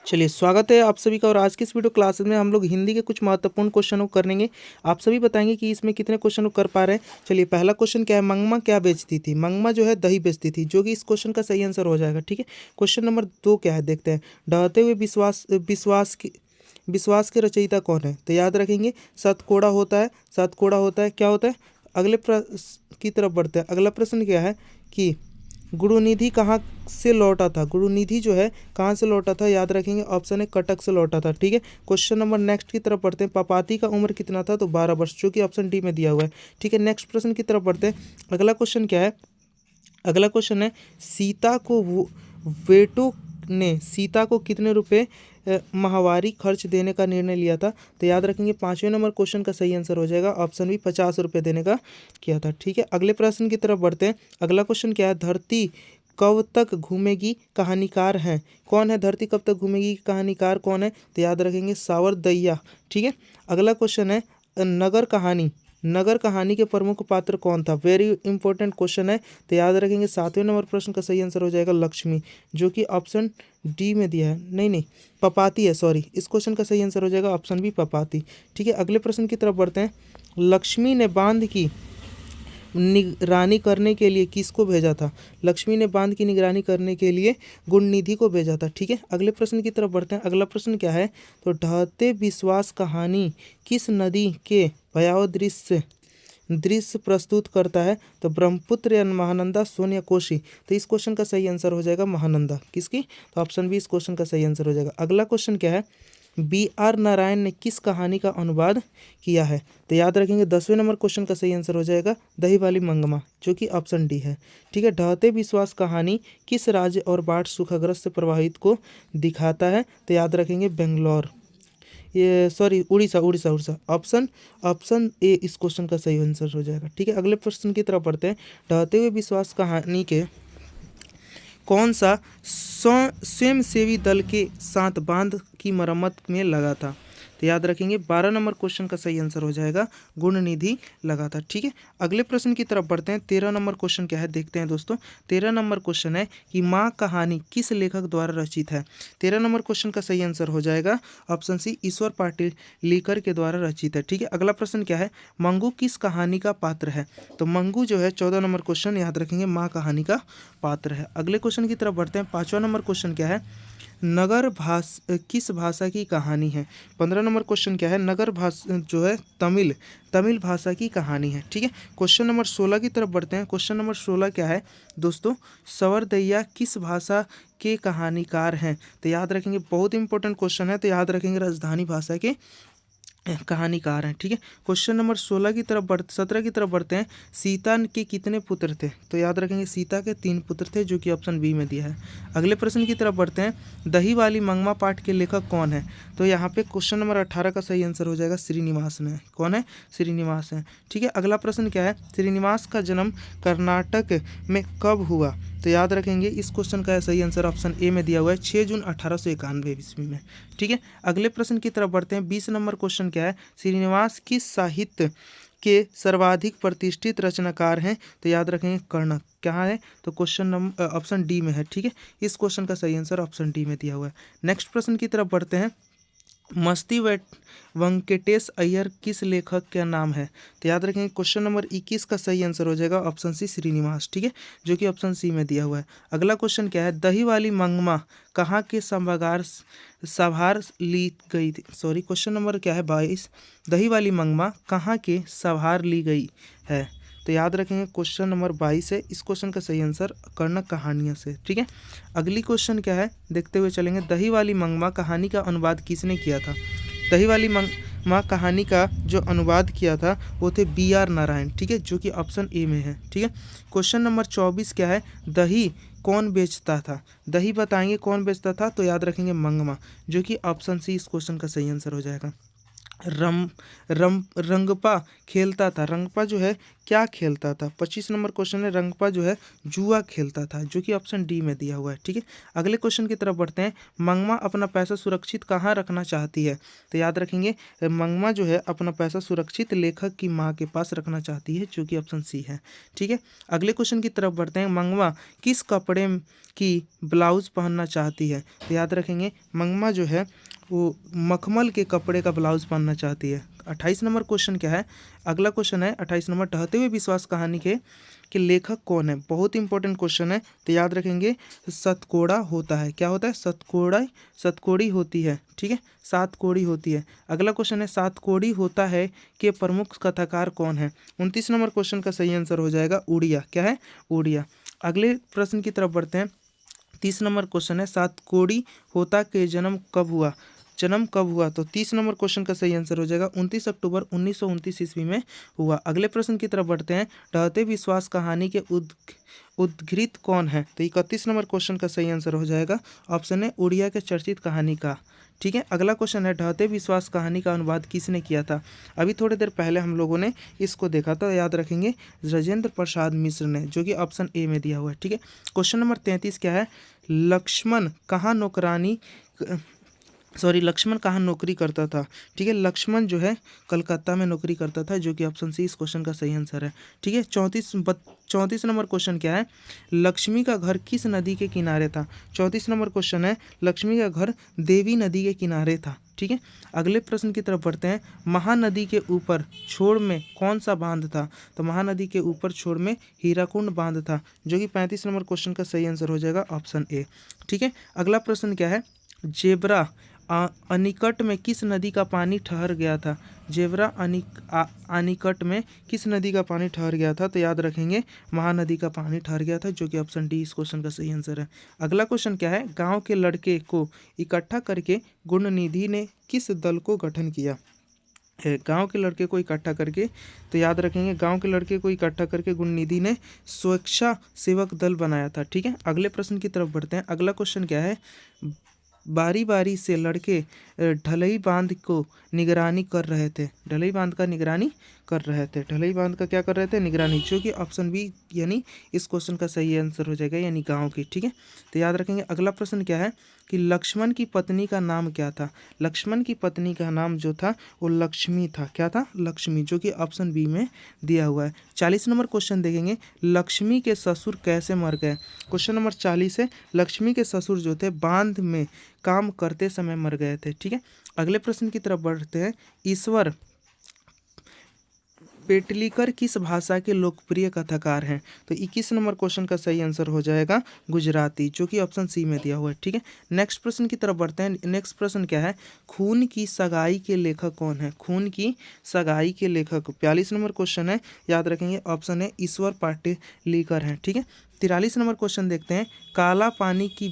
चलिए स्वागत है आप सभी का। और आज की इस वीडियो क्लास में हम लोग हिंदी के कुछ महत्वपूर्ण क्वेश्चनों को करेंगे। आप सभी बताएंगे कि इसमें कितने क्वेश्चन कर पा रहे हैं। चलिए पहला क्वेश्चन क्या है, मंगमा क्या बेचती थी। मंगमा जो है दही बेचती थी, जो कि इस क्वेश्चन का सही आंसर हो जाएगा। ठीक है, क्वेश्चन नंबर 2 क्या है देखते हैं। ढहते हुए विश्वास के रचयिता कौन है। तो याद रखेंगे सतकोड़ा होता है। सतकोड़ा होता है, क्या होता है। अगले प्रश्न की तरफ बढ़ते हैं। अगला प्रश्न क्या है कि गुरुनिधि कहाँ से लौटा था। गुरुनिधि जो है कहाँ से लौटा था, याद रखेंगे ऑप्शन है कटक से लौटा था। ठीक है, क्वेश्चन नंबर नेक्स्ट की तरफ बढ़ते हैं। पपाती का उम्र कितना था, तो 12 वर्ष, जो कि ऑप्शन डी में दिया हुआ है। ठीक है, नेक्स्ट प्रश्न की तरफ बढ़ते हैं। अगला क्वेश्चन क्या है। अगला क्वेश्चन है सीता को वेटो ने सीता को कितने रुपए माहवारी खर्च देने का निर्णय लिया था। तो याद रखेंगे 5वें नंबर क्वेश्चन का सही आंसर हो जाएगा ऑप्शन बी, 50 रुपये देने का किया था। ठीक है, अगले प्रश्न की तरफ बढ़ते हैं। अगला क्वेश्चन क्या है, धरती कब तक घूमेगी कहानीकार हैं। कौन है धरती कब तक घूमेगी कहानीकार कौन है। तो याद रखेंगे सावरदैया। ठीक है, अगला क्वेश्चन है नगर कहानी के प्रमुख पात्र कौन था। वेरी इंपॉर्टेंट क्वेश्चन है। तो याद रखेंगे 7वें नंबर प्रश्न का सही आंसर हो जाएगा लक्ष्मी, जो कि ऑप्शन डी में दिया है। नहीं, पपाती है, सॉरी। इस क्वेश्चन का सही आंसर हो जाएगा ऑप्शन बी, पपाती। ठीक है, अगले प्रश्न की तरफ बढ़ते हैं। लक्ष्मी ने बांध की निगरानी करने के लिए किसको भेजा था। लक्ष्मी ने बांध की निगरानी करने के लिए गुणनिधि को भेजा था। ठीक है, अगले प्रश्न की तरफ बढ़ते हैं। अगला प्रश्न क्या है, तो ढहते विश्वास कहानी किस नदी के भयावह दृश्य प्रस्तुत करता है। तो ब्रह्मपुत्र या महानंदा, सोन या कोसी। तो इस क्वेश्चन का सही आंसर हो जाएगा महानंदा। किसकी, तो ऑप्शन बी इस क्वेश्चन का सही आंसर हो जाएगा। अगला क्वेश्चन क्या है, B.R. नारायण ने किस कहानी का अनुवाद किया है। तो याद रखेंगे 10वें नंबर क्वेश्चन का सही आंसर हो जाएगा दही वाली मंगमा, जो कि ऑप्शन डी है। ठीक है, ढहते विश्वास कहानी किस राज्य और बाढ़ सूखाग्रस्त से प्रभावित को दिखाता है। तो याद रखेंगे बेंगलोर, ये सॉरी उड़ीसा। ऑप्शन ए इस क्वेश्चन का सही आंसर हो जाएगा। ठीक है, अगले प्रश्न की तरफ बढ़ते हैं। ढहते हुए विश्वास कहानी के कौन सा स्वयंसेवी दल के साथ बांध की मरम्मत में लगा था। तो याद रखेंगे 12 नंबर क्वेश्चन का सही आंसर हो जाएगा गुणनिधि लगा था। ठीक है, अगले प्रश्न की तरफ बढ़ते हैं। 13 नंबर क्वेश्चन क्या है देखते हैं दोस्तों। 13 नंबर क्वेश्चन है कि माँ कहानी किस लेखक द्वारा रचित है। 13 नंबर क्वेश्चन का सही आंसर हो जाएगा ऑप्शन सी, ईश्वर पाटिल लीकर के द्वारा रचित है। ठीक है, अगला प्रश्न क्या है, मंगू किस कहानी का पात्र है। तो मंगू जो है 14 नंबर क्वेश्चन, याद रखेंगे माँ कहानी का पात्र है। अगले क्वेश्चन की तरफ बढ़ते हैं। 5वां नंबर क्वेश्चन क्या है, नगर किस भाषा की कहानी है। 15 नंबर क्वेश्चन क्या है, नगर भाषा जो है तमिल भाषा की कहानी है। ठीक है, क्वेश्चन नंबर 16 की तरफ बढ़ते हैं। क्वेश्चन नंबर 16 क्या है दोस्तों, सवरदैया किस भाषा के कहानीकार हैं। तो याद रखेंगे बहुत इंपॉर्टेंट क्वेश्चन है। तो याद रखेंगे राजधानी भाषा के कहानीकार हैं। ठीक है, क्वेश्चन नंबर 17 की तरफ बढ़ते हैं। सीता के कितने पुत्र थे। तो याद रखेंगे सीता के 3 पुत्र थे, जो कि ऑप्शन बी में दिया है। अगले प्रश्न की तरफ बढ़ते हैं। दही वाली मंगमा पाठ के लेखक कौन है। तो यहाँ पे क्वेश्चन नंबर 18 का सही आंसर हो जाएगा श्रीनिवास ने। कौन है, श्रीनिवास है। ठीक है, अगला प्रश्न क्या है, श्रीनिवास का जन्म कर्नाटक में कब हुआ। तो याद रखेंगे इस क्वेश्चन का सही आंसर ऑप्शन ए में दिया हुआ है 6 जून 1891 ईस्वी में। ठीक है, अगले प्रश्न की तरफ बढ़ते हैं। 20 नंबर क्वेश्चन क्या है, श्रीनिवास किस साहित्य के सर्वाधिक प्रतिष्ठित रचनाकार हैं। तो याद रखेंगे कर्णक। क्या है, तो क्वेश्चन नंबर ऑप्शन डी में है। ठीक है, इस क्वेश्चन का सही आंसर ऑप्शन डी में दिया हुआ है। नेक्स्ट प्रश्न की तरफ बढ़ते हैं। मस्ती वेंकटेश अय्यर किस लेखक का नाम है। तो याद रखेंगे क्वेश्चन नंबर 21 का सही आंसर हो जाएगा ऑप्शन सी, श्रीनिवास। ठीक है, जो कि ऑप्शन सी में दिया हुआ है। अगला क्वेश्चन क्या है, दही वाली मंगमा कहाँ के सभार ली गई थी। सॉरी, क्वेश्चन नंबर क्या है 22, दही वाली मंगमा कहाँ के सभार ली गई है। तो याद रखेंगे क्वेश्चन नंबर 22 है। इस क्वेश्चन का सही आंसर कर्णक कहानियों से। ठीक है, अगली क्वेश्चन क्या है देखते हुए चलेंगे। दही वाली मंगमा कहानी का अनुवाद किसने किया था। दही वाली मंगमा कहानी का जो अनुवाद किया था वो थे B.R. नारायण। ठीक है, जो कि ऑप्शन ए में है। ठीक है, क्वेश्चन नंबर 24 क्या है, दही कौन बेचता था। दही बताएंगे कौन बेचता था। तो याद रखेंगे मंगमा, जो कि ऑप्शन सी इस क्वेश्चन का सही आंसर हो जाएगा। रम रम रंगपा खेलता था। रंगपा जो है क्या खेलता था? 25 नंबर क्वेश्चन है, रंगपा जो है जुआ खेलता था, जो कि ऑप्शन डी में दिया हुआ है। ठीक है, अगले क्वेश्चन की तरफ बढ़ते हैं। मंगमा अपना पैसा सुरक्षित कहाँ रखना चाहती है? तो याद रखेंगे, मंगमा जो है अपना पैसा सुरक्षित लेखक की माँ के पास रखना चाहती है, जो कि ऑप्शन सी है। ठीक है, अगले क्वेश्चन की तरफ बढ़ते हैं। मंगमा किस कपड़े की ब्लाउज पहनना चाहती है? तो याद रखेंगे, मंगमा जो है वो मखमल के कपड़े का ब्लाउज पहनना चाहती है। 28 नंबर क्वेश्चन क्या है? अगला क्वेश्चन है 28 नंबर, ढहते हुए विश्वास कहानी के लेखक कौन है? बहुत इंपॉर्टेंट क्वेश्चन है, तो याद रखेंगे सतकोड़ा होता है। क्या होता है? सतकोड़ी होती है। ठीक है, सातकोड़ी होती है। अगला क्वेश्चन है सातकोड़ी होता है के प्रमुख कथाकार कौन है? 29 नंबर क्वेश्चन का सही आंसर हो जाएगा उड़िया। क्या है? उड़िया। अगले प्रश्न की तरफ बढ़ते हैं। 30 नंबर क्वेश्चन है सातकोड़ी होता के जन्म कब हुआ? तो 30 नंबर क्वेश्चन का सही आंसर हो जाएगा 29 अक्टूबर 1929 ईस्वी में हुआ। अगले प्रश्न की तरफ बढ़ते हैं। ढहते विश्वास कहानी के उद्गृत कौन है? तो 31 नंबर क्वेश्चन का सही आंसर हो जाएगा ऑप्शन है उड़िया के चर्चित कहानी का। ठीक है, अगला क्वेश्चन है ढहते विश्वास कहानी का अनुवाद किसने किया था? अभी थोड़ी देर पहले हम लोगों ने इसको देखा था, याद रखेंगे राजेंद्र प्रसाद मिश्र ने, जो कि ऑप्शन ए में दिया हुआ है। ठीक है, क्वेश्चन नंबर 33 क्या है? लक्ष्मण कहाँ नौकरी करता था? ठीक है, लक्ष्मण जो है कलकत्ता में नौकरी करता था, जो कि ऑप्शन सी इस क्वेश्चन का सही आंसर है। ठीक है, 34 नंबर क्वेश्चन क्या है? लक्ष्मी का घर किस नदी के किनारे था? 34 नंबर क्वेश्चन है लक्ष्मी का घर देवी नदी के किनारे था। ठीक है, अगले प्रश्न की तरफ बढ़ते हैं। महानदी के ऊपर छोर में कौन सा बांध था? तो महानदी के ऊपर छोर में हीराकुंड बांध था, जो कि 35 नंबर क्वेश्चन का सही आंसर हो जाएगा ऑप्शन ए। ठीक है, अगला प्रश्न क्या है? जेब्रा अनिकट में किस नदी का पानी ठहर गया था? जेब्रा अनिकट में किस नदी का पानी ठहर गया था? तो याद रखेंगे महानदी का पानी ठहर गया था, जो कि ऑप्शन डी इस क्वेश्चन का सही आंसर है। अगला क्वेश्चन क्या है? गांव के लड़के को इकट्ठा करके गुणनिधि ने किस दल को गठन किया है? गांव के लड़के को इकट्ठा करके, तो याद रखेंगे गांव के लड़के को इकट्ठा करके गुणनिधि ने स्वेच्छा सेवक दल बनाया था। ठीक है, अगले प्रश्न की तरफ बढ़ते हैं। अगला क्वेश्चन क्या है? बारी बारी से लड़के ढलई बांध को निगरानी कर रहे थे। ढलई बांध का निगरानी कर रहे थे। ढलई बांध का क्या कर रहे थे? निगरानी, जो कि ऑप्शन बी यानी इस क्वेश्चन का सही आंसर हो जाएगा, यानी गांव की। ठीक है, तो याद रखेंगे। अगला प्रश्न क्या है कि लक्ष्मण की पत्नी का नाम क्या था? लक्ष्मण की पत्नी का नाम जो था वो लक्ष्मी था। क्या था? लक्ष्मी, जो कि ऑप्शन बी में दिया हुआ है। 40 नंबर क्वेश्चन देखेंगे। लक्ष्मी के ससुर कैसे मर गए? क्वेश्चन नंबर 40 है लक्ष्मी के ससुर जो थे बांध में काम करते समय मर गए थे। ठीक है, अगले प्रश्न की तरफ बढ़ते हैं। ईश्वर पेटलीकर किस भाषा के लोकप्रिय कथाकार हैं? तो 21 नंबर क्वेश्चन का सही आंसर हो जाएगा गुजराती, जो कि ऑप्शन सी में दिया हुआ है। ठीक है, नेक्स्ट प्रश्न की तरफ बढ़ते हैं। नेक्स्ट प्रश्न क्या है? खून की सगाई के लेखक कौन है? खून की सगाई के लेखक 42 नंबर क्वेश्चन है, याद रखेंगे ऑप्शन है ईश्वर पाटेलीकर हैं। ठीक है, 43 नंबर क्वेश्चन देखते हैं। काला पानी की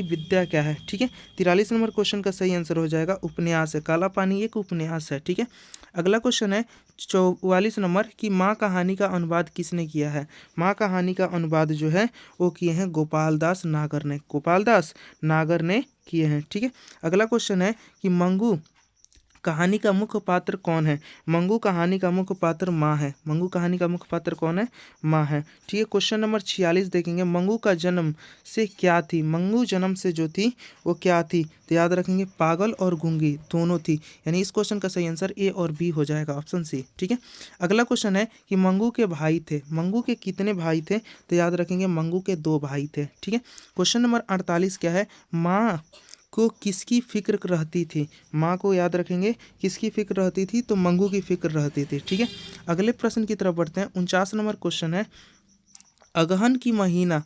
विद्या क्या है? ठीक है, 43 नंबर क्वेश्चन का सही आंसर हो जाएगा उपन्यास है। काला पानी एक उपन्यास है। ठीक है, अगला क्वेश्चन है 44 नंबर की माँ कहानी का अनुवाद किसने किया है? माँ कहानी का अनुवाद जो है वो किए हैं गोपाल दास नागर ने किए हैं। ठीक है, अगला क्वेश्चन है कि मंगू कहानी का मुख्य पात्र कौन है? मंगू कहानी का मुख्य पात्र माँ है। मंगू कहानी का मुख्य पात्र कौन है? माँ है। ठीक है, क्वेश्चन नंबर 46 देखेंगे। मंगू का जन्म से क्या थी? मंगू जन्म से जो थी वो क्या थी? तो याद रखेंगे पागल और गूंगी दोनों थी, यानी इस क्वेश्चन का सही आंसर ए और बी हो जाएगा ऑप्शन सी। ठीक है, अगला क्वेश्चन है कि मंगू के भाई थे। मंगू के कितने भाई थे? तो याद रखेंगे मंगू के 2 भाई थे। ठीक है, क्वेश्चन नंबर 48 क्या है? माँ को किसकी फिक्र रहती थी? माँ को याद रखेंगे किसकी फिक्र रहती थी? तो मंगू की फिक्र रहती थी। ठीक है, अगले प्रश्न की तरफ बढ़ते हैं। 49 नंबर क्वेश्चन है अगहन की महीना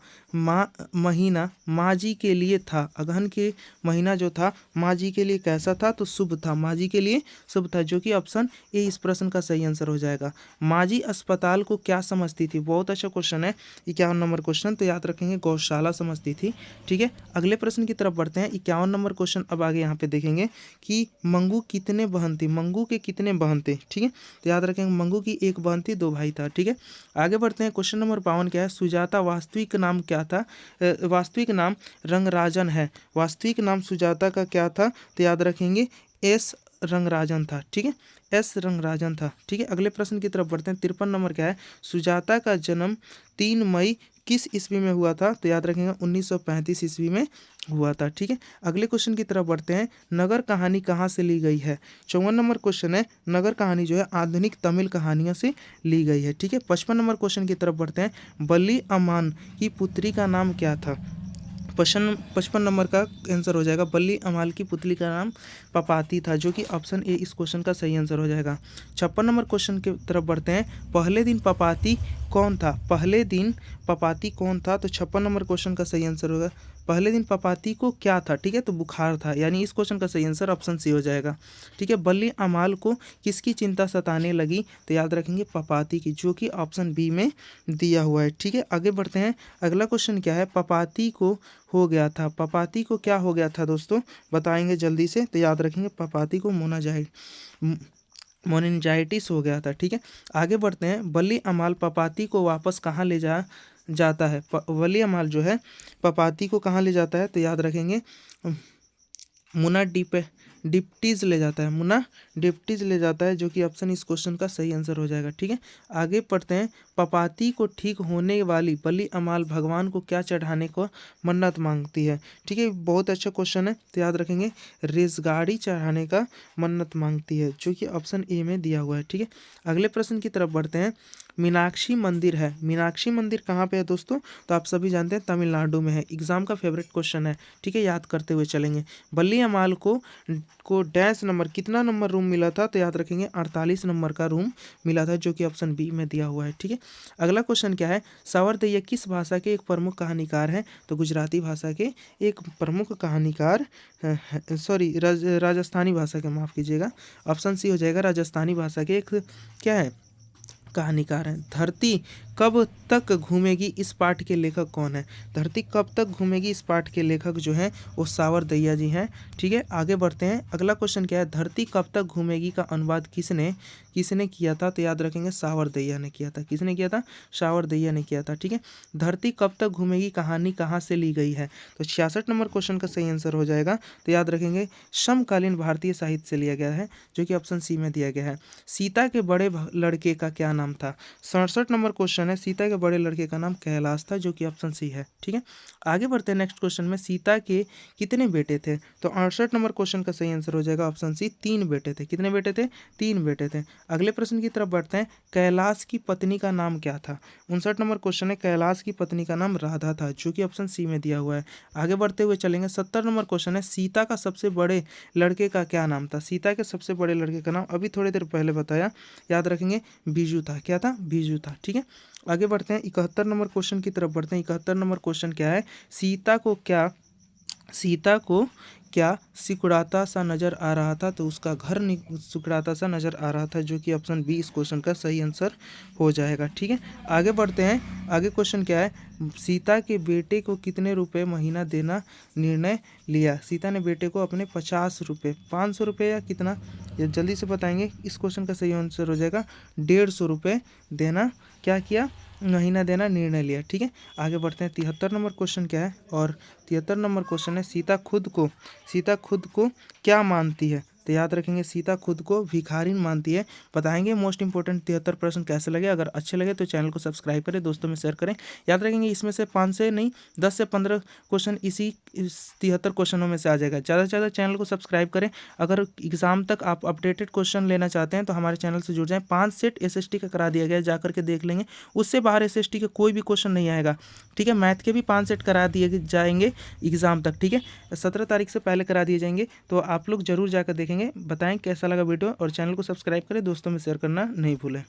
माँ जी के लिए था। अगहन के महीना जो था माँ जी के लिए कैसा था? तो शुभ था। माँ जी के लिए शुभ था, जो कि ऑप्शन ए इस प्रश्न का सही आंसर हो जाएगा। माँ जी अस्पताल को क्या समझती थी? बहुत अच्छा क्वेश्चन है 51 नंबर क्वेश्चन, तो याद रखेंगे गौशाला समझती थी। ठीक है, अगले प्रश्न की तरफ बढ़ते हैं। 51 नंबर क्वेश्चन अब आगे यहाँ पे देखेंगे कि मंगू कितने बहन थे? मंगू के कितने बहन थे? ठीक है, तो याद रखेंगे मंगू की 1 बहन थी, 2 भाई था। ठीक है, आगे बढ़ते हैं। क्वेश्चन नंबर 52 क्या है? सुजाता वास्तविक नाम क्या था? वास्तविक नाम रंगराजन है। वास्तविक नाम सुजाता का क्या था? तो याद रखेंगे एस रंगराजन था। ठीक है, एस रंगराजन था। ठीक है, अगले प्रश्न की तरफ बढ़ते हैं। 53 नंबर क्या है, सुजाता का जन्म 3 मई किस ईस्वी में हुआ था? तो याद रखेंगे 1935 ईस्वी में हुआ था। ठीक है, अगले क्वेश्चन की तरफ बढ़ते हैं। नगर कहानी कहाँ से ली गई है? 54 नंबर क्वेश्चन है, नगर कहानी जो है आधुनिक तमिल कहानियों से ली गई है। ठीक है, 55 नंबर क्वेश्चन की तरफ बढ़ते हैं। बल्ली अमान की पुत्री का नाम क्या था? 55 नंबर का आंसर हो जाएगा, बल्ली अमाल की पुतली का नाम पपाती था, जो कि ऑप्शन ए इस क्वेश्चन का सही आंसर हो जाएगा। 56 नंबर क्वेश्चन की तरफ बढ़ते हैं। पहले दिन पपाती कौन था? पहले दिन पपाती कौन था? तो 56 नंबर क्वेश्चन का सही आंसर होगा, पहले दिन पपाती को क्या था? ठीक है, तो बुखार था, यानी इस क्वेश्चन का सही आंसर ऑप्शन सी हो जाएगा। ठीक है, बल्ली अमाल को किसकी चिंता सताने लगी? तो याद रखेंगे पपाती की, जो कि ऑप्शन बी में दिया हुआ है। ठीक है, आगे बढ़ते हैं। अगला क्वेश्चन क्या है, पपाती को हो गया था, पपाती को क्या हो गया था दोस्तों, बताएंगे जल्दी से। तो याद रखेंगे पपाती को मोनिजाइटिस हो गया था। ठीक है, आगे बढ़ते हैं। बल्ली अमाल पपाती को वापस कहाँ ले जाता है? बल्ली अमाल जो है पपाती को कहाँ ले जाता है? तो याद रखेंगे मुना डिप्टीज ले जाता है, मुना डिप्टीज ले जाता है, जो कि ऑप्शन इस क्वेश्चन का सही आंसर हो जाएगा। ठीक है, आगे पढ़ते हैं। पपाती को ठीक होने वाली बल्ली अमाल भगवान को क्या चढ़ाने को मन्नत मांगती है? ठीक है, बहुत अच्छा क्वेश्चन है, तो याद रखेंगे रेजगाड़ी चढ़ाने का मन्नत मांगती है, जो कि ऑप्शन ए में दिया हुआ है। ठीक है, अगले प्रश्न की तरफ बढ़ते हैं। मीनाक्षी मंदिर है, मीनाक्षी मंदिर कहाँ पे है दोस्तों? तो आप सभी जानते हैं तमिलनाडु में है। एग्जाम का फेवरेट क्वेश्चन है। ठीक है, याद करते हुए चलेंगे। बल्ली अमाल को डैश नंबर कितना नंबर रूम मिला था? तो याद रखेंगे 48 नंबर का रूम मिला था, जो कि ऑप्शन बी में दिया हुआ है। ठीक है, अगला क्वेश्चन क्या है, सावरदैया किस भाषा के एक प्रमुख कहानीकार हैं? तो गुजराती भाषा के एक प्रमुख कहानीकार, सॉरी राजस्थानी भाषा के, माफ़ कीजिएगा, ऑप्शन सी हो जाएगा, राजस्थानी भाषा के एक क्या है, कहानीकार हैं। धरती कब तक घूमेगी इस पाठ के लेखक कौन है? धरती कब तक घूमेगी इस पाठ के लेखक जो हैं वो सावरदैया जी हैं। ठीक है, आगे बढ़ते हैं। अगला क्वेश्चन क्या है, धरती कब तक घूमेगी का अनुवाद किसने किया था? तो याद रखेंगे सावरदैया ने किया था। किसने किया था? सावरदैया ने किया था। ठीक है, धरती कब तक घूमेगी कहानी कहाँ से ली गई है? तो 66 नंबर क्वेश्चन का सही आंसर हो जाएगा, तो याद रखेंगे समकालीन भारतीय साहित्य से लिया गया है, जो कि ऑप्शन सी में दिया गया है। सीता के बड़े लड़के का क्या नाम था? 67 नंबर क्वेश्चन है, सीता के बड़े लड़के का नाम कैलाश था, जो कि ऑप्शन सी है। ठीक है, आगे बढ़ते हैं नेक्स्ट क्वेश्चन में। सीता के कितने बेटे थे? तो 68 नंबर क्वेश्चन का सही आंसर हो जाएगा ऑप्शन सी, 3 बेटे थे। कितने बेटे थे? 3 बेटे थे। अगले प्रश्न की तरफ बढ़ते हैं। कैलाश की पत्नी का नाम क्या था? 59 नंबर क्वेश्चन है, कैलाश की पत्नी का नाम राधा था, जो कि ऑप्शन सी में दिया हुआ है। आगे बढ़ते हुए चलेंगे। 70 नंबर क्वेश्चन है, सीता का सबसे बड़े लड़के का क्या नाम था? सीता के सबसे बड़े लड़के का नाम अभी थोड़ी देर पहले बताया, याद रखेंगे बीजू था। क्या था? बीजू था। ठीक है, आगे बढ़ते हैं। 71 नंबर क्वेश्चन की तरफ बढ़ते हैं। 71 नंबर क्वेश्चन क्या है, सीता को क्या सिकुड़ाता सा नजर आ रहा था? तो उसका घर सिकुड़ाता सा नजर आ रहा था, जो कि ऑप्शन बी इस क्वेश्चन का सही आंसर हो जाएगा। ठीक है, आगे बढ़ते हैं। आगे क्वेश्चन क्या है, सीता के बेटे को कितने रुपए महीना देना निर्णय लिया? सीता ने बेटे को अपने 50 रुपये, 500 रुपये या कितना, ये जल्दी से बताएंगे। इस क्वेश्चन का सही आंसर हो जाएगा 150 रुपये देना क्या किया, महीना देना निर्णय लिया। ठीक है, आगे बढ़ते हैं। 73 नंबर क्वेश्चन क्या है, और 73 नंबर क्वेश्चन है, सीता खुद को क्या मानती है? तो याद रखेंगे सीता खुद को भिखारिन मानती है। बताएंगे मोस्ट इंपॉर्टेंट 73 प्रश्न कैसे लगे। अगर अच्छे लगे तो चैनल को सब्सक्राइब करें, दोस्तों में शेयर करें। याद रखेंगे इसमें से 5 से नहीं 10 से 15 क्वेश्चन इस 73 क्वेश्चनों में से आ जाएगा। ज़्यादा से ज़्यादा चैनल को सब्सक्राइब करें। अगर एग्जाम तक आप अपडेटेड क्वेश्चन लेना चाहते हैं तो हमारे चैनल से जुड़ जाएं। 5 सेट SST का करा दिया गया है, जाकर के देख लेंगे। उससे बाहर SST के कोई भी क्वेश्चन नहीं आएगा। ठीक है, मैथ के भी 5 सेट करा दिए जाएंगे एग्जाम तक। ठीक है, 17 तारीख से पहले करा दिए जाएंगे, तो आप लोग जरूर जाकर देखेंगे। बताएं कैसा लगा वीडियो, और चैनल को सब्सक्राइब करें, दोस्तों में शेयर करना नहीं भूलें।